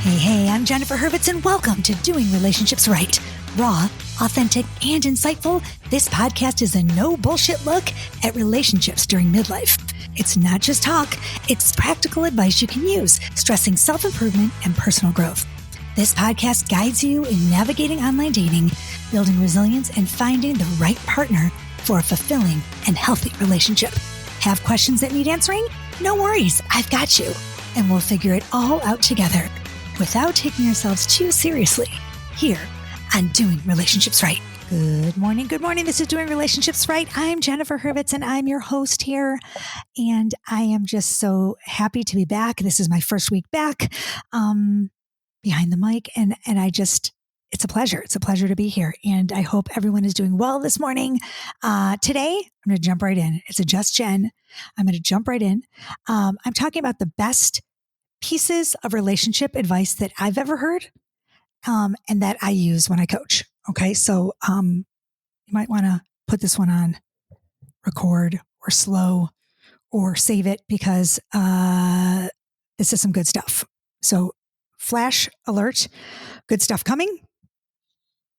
Hey, I'm Jennifer Hurvitz, and welcome to Doing Relationships Right. Raw, authentic, and insightful, this podcast is a no bullshit look at relationships during midlife. It's not just talk, it's practical advice you can use, stressing self-improvement and personal growth. This podcast guides you in navigating online dating, building resilience, and finding the right partner for a fulfilling and healthy relationship. Have questions that need answering? No worries, I've got you. And we'll figure it all out together without taking ourselves too seriously here on Doing Relationships Right. Good morning. This is Doing Relationships Right. I'm Jennifer Hurvitz, and I'm your host here. And I am just so happy to be back. This is my first week back behind the mic. And it's a pleasure. It's a pleasure to be here. And I hope everyone is doing well this morning. Today, I'm going to jump right in. It's a Just Jen. I'm going to jump right in. I'm talking about the best pieces of relationship advice that I've ever heard, and that I use when I coach. Okay. So, you might want to put this one on record or slow or save it because, this is some good stuff. So flash alert, good stuff coming.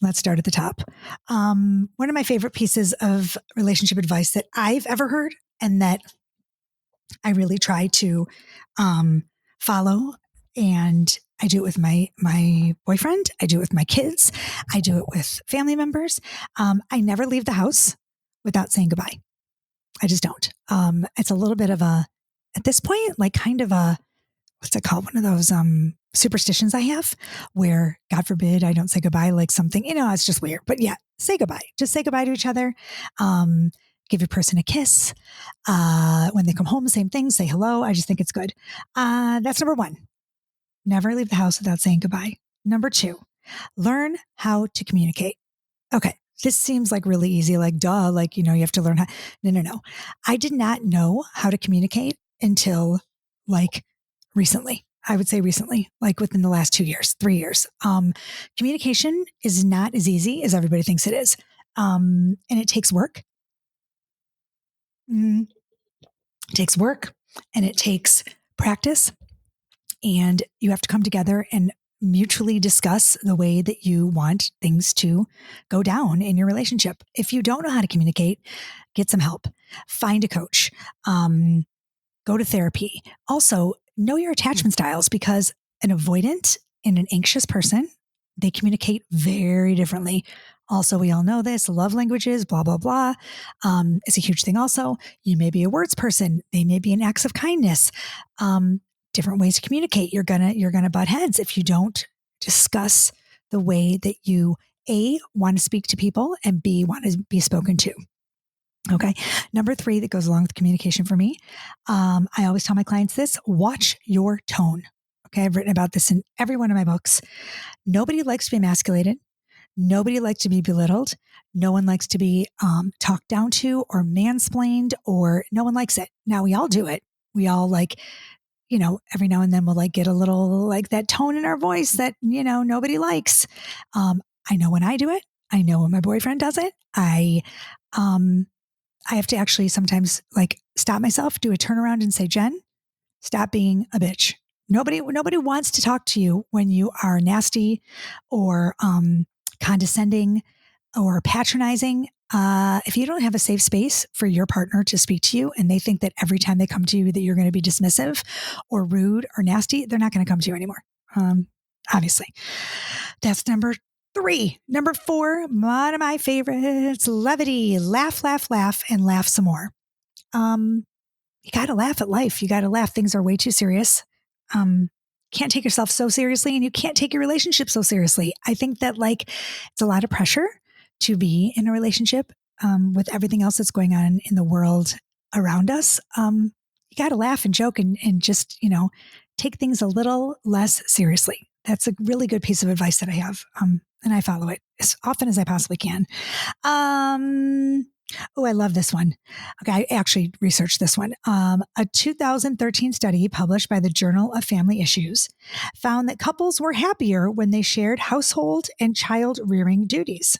Let's start at the top. One of my favorite pieces of relationship advice that I've ever heard and that I really try to, follow, and I do it with my boyfriend. I do it with my kids. I do it with family members. I never leave the house without saying goodbye. I just don't. It's a little bit of at this point, like kind of what's it called? One of those superstitions I have where, God forbid, I don't say goodbye, like something, it's just weird. But yeah, say goodbye. Just say goodbye to each other. Give your person a kiss. When they come home, same thing, say hello. I just think it's good. That's number one. Never leave the house without saying goodbye. Number two, learn how to communicate. Okay. This seems like really easy, like duh, like, you have to learn how. No. I did not know how to communicate until like recently. I would say recently, like within the last 2 years, 3 years. Communication is not as easy as everybody thinks it is. And it takes work. It takes work and it takes practice, and you have to come together and mutually discuss the way that you want things to go down in your relationship. If you don't know how to communicate, get some help, find a coach, go to therapy. Also, know your attachment styles, because an avoidant and an anxious person, they communicate very differently. Also, we all know this, love languages, blah, blah, blah. It's a huge thing also. You may be a words person. They may be an acts of kindness. Different ways to communicate. You're gonna butt heads if you don't discuss the way that you, A, want to speak to people, and B, want to be spoken to. Okay. Number three that goes along with communication for me. I always tell my clients this: watch your tone. Okay. I've written about this in every one of my books. Nobody likes to be emasculated. Nobody likes to be belittled. No one likes to be talked down to or mansplained, or no one likes it. Now, we all do it. We all every now and then we'll like get a little like that tone in our voice that, nobody likes. I know when I do it. I know when my boyfriend does it. I have to actually sometimes like stop myself, do a turnaround and say, Jen, stop being a bitch. Nobody wants to talk to you when you are nasty or condescending or patronizing. If you don't have a safe space for your partner to speak to you, and they think that every time they come to you that you're going to be dismissive or rude or nasty, they're not going to come to you anymore. Obviously. That's number three. Number four, one of my favorites, levity. Laugh, and laugh some more. You got to laugh at life. You got to laugh. Things are way too serious. Can't take yourself so seriously, and you can't take your relationship so seriously. I think that it's a lot of pressure to be in a relationship with everything else that's going on in the world around us. You got to laugh and joke and just, take things a little less seriously. That's a really good piece of advice that I have. And I follow it as often as I possibly can. Oh, I love this one. Okay, I actually researched this one. A 2013 study published by the Journal of Family Issues found that couples were happier when they shared household and child rearing duties.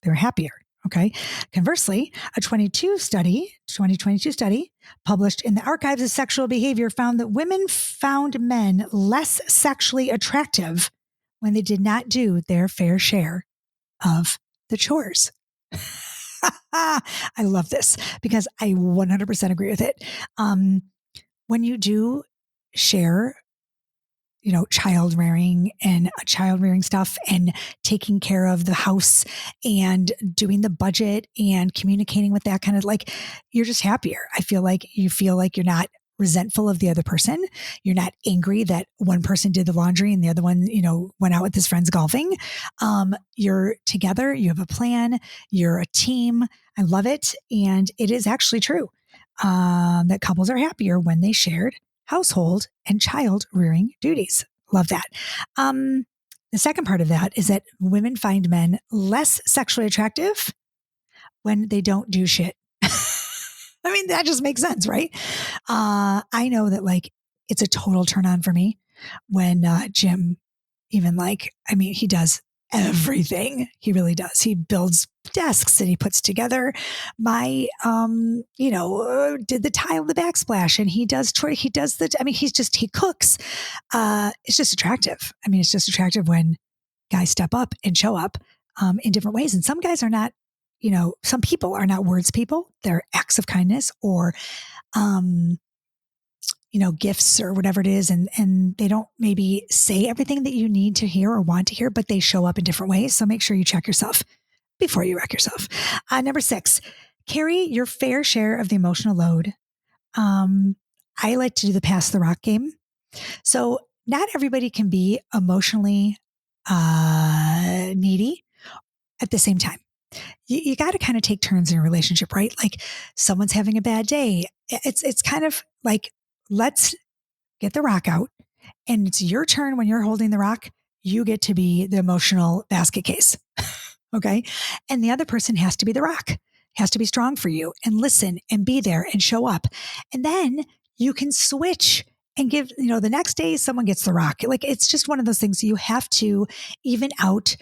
They were happier. Okay. Conversely, a 2022 study published in the Archives of Sexual Behavior found that women found men less sexually attractive when they did not do their fair share of the chores. I love this because I 100% agree with it. When you do share, child rearing stuff and taking care of the house and doing the budget and communicating with that kind of you're just happier. I feel like you feel like you're not resentful of the other person. You're not angry that one person did the laundry and the other one, went out with his friends golfing. You're together. You have a plan. You're a team. I love it. And it is actually true that couples are happier when they shared household and child rearing duties. Love that. The second part of that is that women find men less sexually attractive when they don't do shit. I mean, that just makes sense, right? I know that it's a total turn on for me when Jim he does everything. He really does. He builds desks and he puts together my, did the tile, the backsplash, and he does he cooks. It's just attractive. It's just attractive when guys step up and show up in different ways. And some guys are not, some people are not words people. They're acts of kindness or, gifts or whatever it is. And they don't maybe say everything that you need to hear or want to hear, but they show up in different ways. So make sure you check yourself before you wreck yourself. Number 6, carry your fair share of the emotional load. I like to do the pass the rock game. So not everybody can be emotionally needy at the same time. You got to kind of take turns in a relationship, right? Like someone's having a bad day. It's kind of like, let's get the rock out. And it's your turn when you're holding the rock. You get to be the emotional basket case. Okay. And the other person has to be the rock, has to be strong for you and listen and be there and show up. And then you can switch and give, the next day someone gets the rock. It's just one of those things you have to even out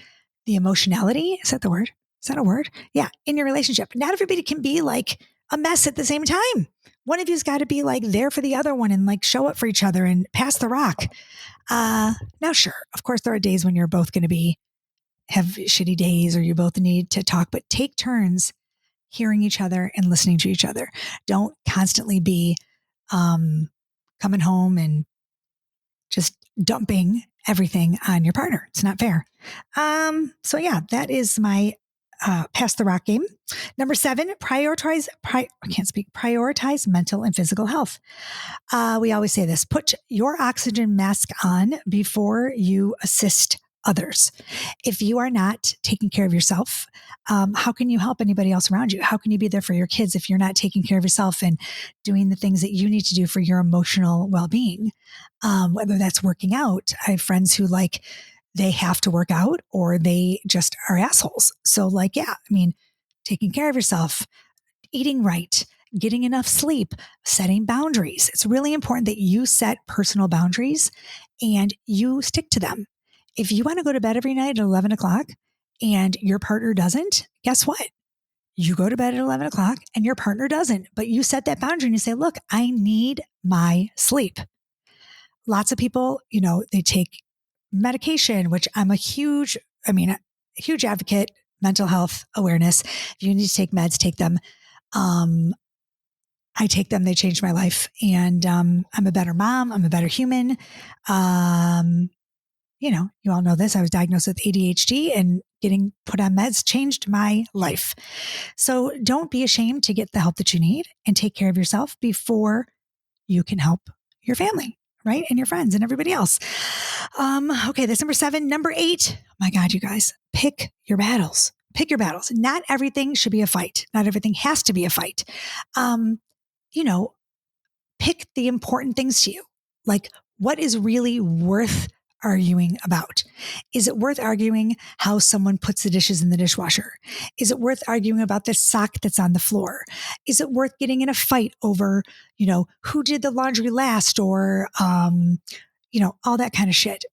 the emotionality. Is that the word? Is that a word? Yeah. In your relationship. Not everybody can be a mess at the same time. One of you's got to be there for the other one and show up for each other and pass the rock. Now, sure. Of course, there are days when you're both going to have shitty days or you both need to talk, but take turns hearing each other and listening to each other. Don't constantly be coming home and just dumping everything on your partner. It's not fair. So yeah, that is my pass the rock game. Number 7, prioritize mental and physical health. We always say this: put your oxygen mask on before you assist others. If you are not taking care of yourself, how can you help anybody else around you? How can you be there for your kids if you're not taking care of yourself and doing the things that you need to do for your emotional well-being? Whether that's working out. I have friends who they have to work out or they just are assholes. So taking care of yourself, eating right, getting enough sleep, setting boundaries. It's really important that you set personal boundaries and you stick to them. If you want to go to bed every night at 11 o'clock and your partner doesn't, guess what? You go to bed at 11 o'clock and your partner doesn't, but you set that boundary and you say, look, I need my sleep. Lots of people, they take medication, which I'm a huge advocate, mental health awareness. If you need to take meds, take them. I take them. They changed my life. And I'm a better mom. I'm a better human. You all know this. I was diagnosed with ADHD and getting put on meds changed my life. So don't be ashamed to get the help that you need and take care of yourself before you can help your family, right? And your friends and everybody else. Okay, that's number 7. Number 8. My God, you guys, pick your battles. Pick your battles. Not everything should be a fight. Not everything has to be a fight. Pick the important things to you. What is really worth arguing about? Is it worth arguing how someone puts the dishes in the dishwasher? Is it worth arguing about the sock that's on the floor? Is it worth getting in a fight over, who did the laundry last or, all that kind of shit?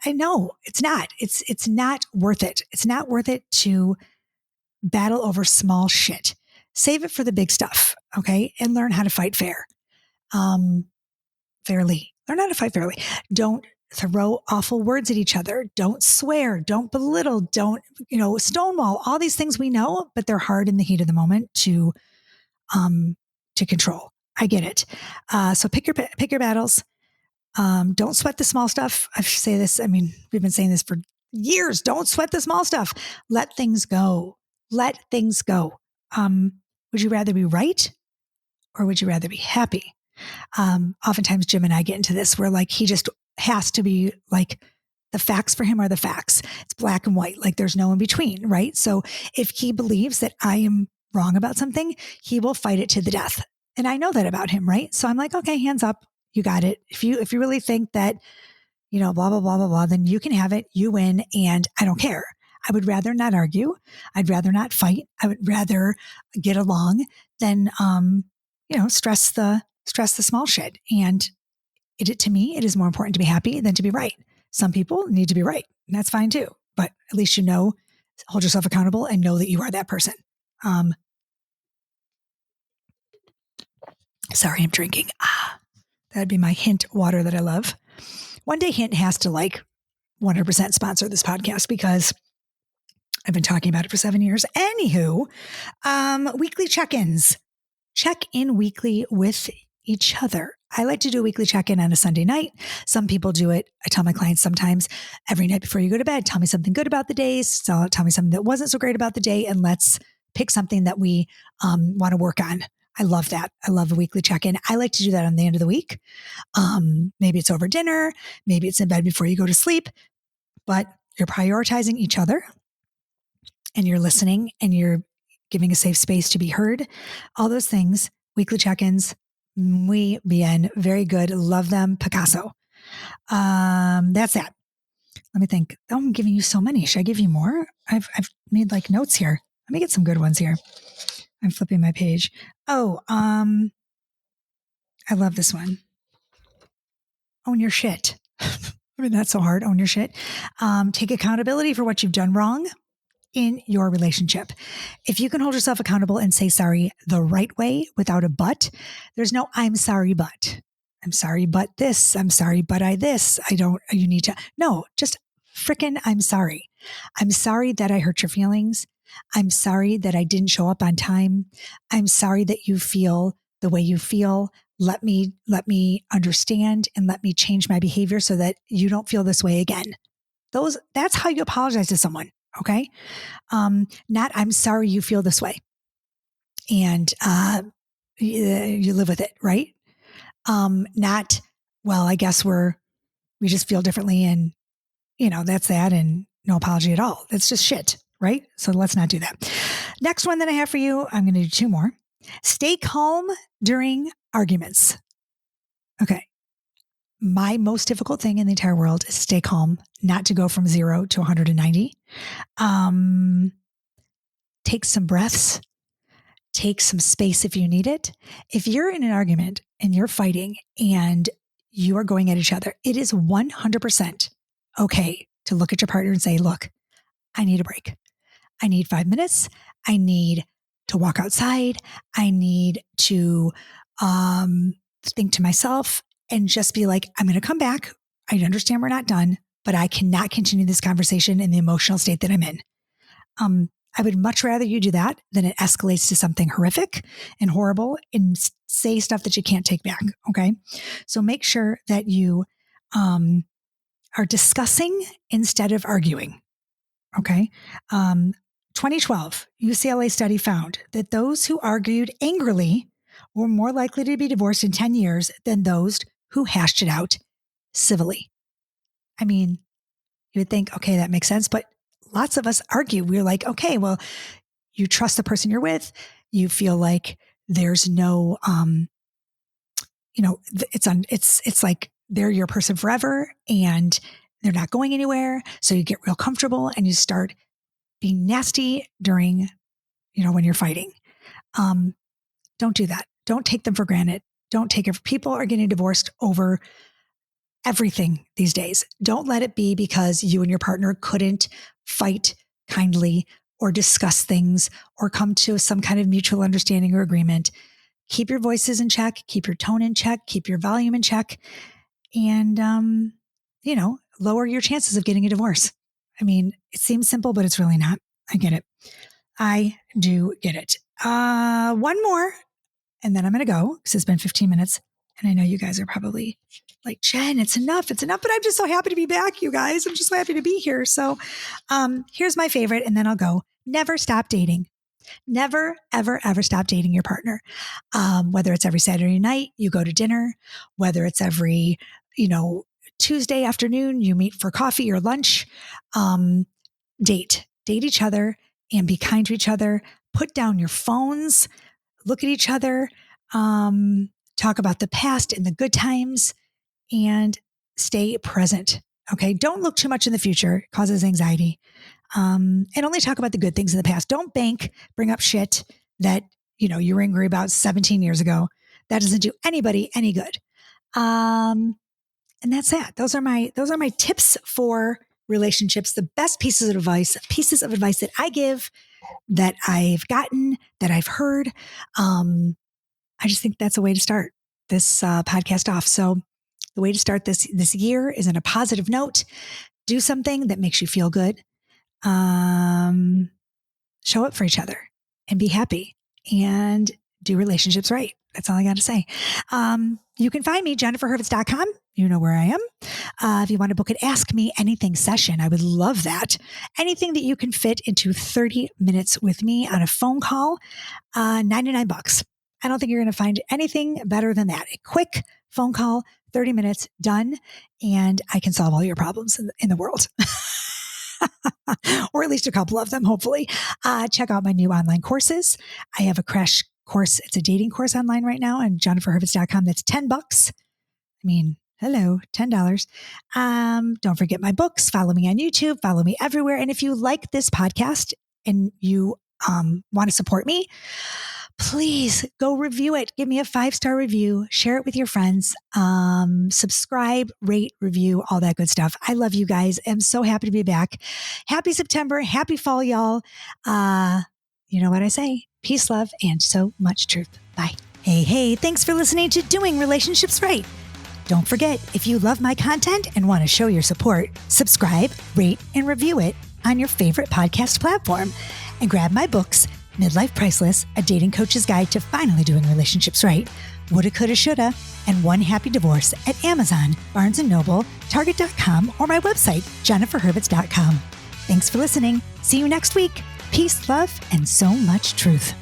I know it's not. It's not worth it. It's not worth it to battle over small shit. Save it for the big stuff, okay? And learn how to fight fairly. Learn how to fight fairly. Don't throw awful words at each other. Don't swear. Don't belittle. Don't, stonewall. All these things we know, but they're hard in the heat of the moment to control. I get it. So pick your battles. Don't sweat the small stuff. I say this. I mean, we've been saying this for years. Don't sweat the small stuff. Let things go. Let things go. Would you rather be right or would you rather be happy? Oftentimes Jim and I get into this where like, he just has to be like, the facts for him are the facts. It's black and white. Like there's no in between. Right. So if he believes that I am wrong about something, he will fight it to the death. And I know that about him. Right. So I'm like, okay, hands up. You got it. If you really think that, blah, blah, blah, blah, blah, then you can have it. You win. And I don't care. I would rather not argue. I'd rather not fight. I would rather get along than, stress the small shit. And to me, it is more important to be happy than to be right. Some people need to be right, and that's fine too. But at least hold yourself accountable and know that you are that person. Sorry, I'm drinking. That'd be my Hint water that I love. One day Hint has to 100% sponsor this podcast because I've been talking about it for 7 years. Anywho, weekly check-ins. Check in weekly with each other. I like to do a weekly check-in on a Sunday night. Some people do it. I tell my clients sometimes every night before you go to bed, tell me something good about the day. So tell me something that wasn't so great about the day. And let's pick something that we want to work on. I love that. I love a weekly check-in. I like to do that on the end of the week. Maybe it's over dinner. Maybe it's in bed before you go to sleep, but you're prioritizing each other and you're listening and you're giving a safe space to be heard. All those things, weekly check-ins, muy bien, very good. Love them. Picasso. That's that. Let me think. Oh, I'm giving you so many. Should I give you more? I've made notes here. Let me get some good ones here. I'm flipping my page. Oh, I love this one. Own your shit. I mean, that's so hard. Own your shit. Take accountability for what you've done wrong in your relationship. If you can hold yourself accountable and say sorry the right way without a but, there's no I'm sorry, but I'm sorry, but this, I'm sorry, but you need to, no, just frickin' I'm sorry. I'm sorry that I hurt your feelings. I'm sorry that I didn't show up on time. I'm sorry that you feel the way you feel. Let me understand and let me change my behavior so that you don't feel this way again. That's how you apologize to someone. Okay. Not, I'm sorry you feel this way. And, you live with it. Right. Not, well, I guess we just feel differently and, that's that and no apology at all. That's just shit. Right. So let's not do that. Next one that I have for you, I'm going to do two more. Stay calm during arguments. Okay. My most difficult thing in the entire world is stay calm, not to go from 0 to 190. Take some breaths, take some space if you need it. If you're in an argument and you're fighting and you are going at each other, it is 100% okay to look at your partner and say, look, I need a break. I need 5 minutes. I need to walk outside. I need to think to myself and just be like, I'm going to come back. I understand we're not done, but I cannot continue this conversation in the emotional state that I'm in. I would much rather you do that than it escalates to something horrific and horrible and say stuff that you can't take back. Okay. So make sure that you are discussing instead of arguing. Okay. 2012 UCLA study found that those who argued angrily were more likely to be divorced in 10 years than those who hashed it out civilly. I mean, you would think, okay, that makes sense. But lots of us argue. We're like, okay, well, you trust the person you're with. You feel like there's no, it's like they're your person forever and they're not going anywhere. So you get real comfortable and you start being nasty during, when you're fighting. Don't do that. Don't take them for granted. Don't take it. People are getting divorced over everything these days. Don't let it be because you and your partner couldn't fight kindly or discuss things or come to some kind of mutual understanding or agreement, keep your voices in check, keep your tone in check, keep your volume in check, and, lower your chances of getting a divorce. I mean, it seems simple, but it's really not. I get it. I do get it. One more, and then I'm going to go because it's been 15 minutes. And I know you guys are probably like, Jen, it's enough. It's enough. But I'm just so happy to be back, you guys. I'm just so happy to be here. So here's my favorite, and then I'll go. Never stop dating. Never, ever, ever stop dating your partner. Whether it's every Saturday night, you go to dinner, whether it's every, Tuesday afternoon, you meet for coffee or lunch, date each other and be kind to each other. Put down your phones, look at each other, talk about the past and the good times, and stay present. Okay. Don't look too much in the future. It causes anxiety. And only talk about the good things in the past. Don't bring up shit that, you were angry about 17 years ago. That doesn't do anybody any good. And that's that. Those are my tips for relationships. The best pieces of advice that I give, that I've gotten, that I've heard. I just think that's a way to start this podcast off. So the way to start this year is on a positive note. Do something that makes you feel good. Show up for each other and be happy and do relationships right. That's all I got to say. You can find me, jenniferhurvitz.com. You know where I am. If you want to book an Ask Me Anything session, I would love that. Anything that you can fit into 30 minutes with me on a phone call, $99. I don't think you're going to find anything better than that. A quick phone call, 30 minutes, done, and I can solve all your problems in the world. Or at least a couple of them, hopefully. Check out my new online courses. I have a crash course. It's a dating course online right now on jenniferhurvitz.com. That's $10. I mean, hello, $10. Don't forget my books. Follow me on YouTube. Follow me everywhere. And if you like this podcast and you want to support me, please go review it. Give me a 5-star review. Share it with your friends. Subscribe, rate, review, all that good stuff. I love you guys. I'm so happy to be back. Happy September. Happy fall, y'all. You know what I say? Peace, love, and so much truth. Bye. Hey, thanks for listening to Doing Relationships Right. Don't forget, if you love my content and want to show your support, subscribe, rate, and review it on your favorite podcast platform. And grab my books, Midlife Priceless, A Dating Coach's Guide to Finally Doing Relationships Right, Woulda, Coulda, Shoulda, and One Happy Divorce at Amazon, Barnes & Noble, Target.com, or my website, jenniferhurvitz.com. Thanks for listening. See you next week. Peace, love, and so much truth.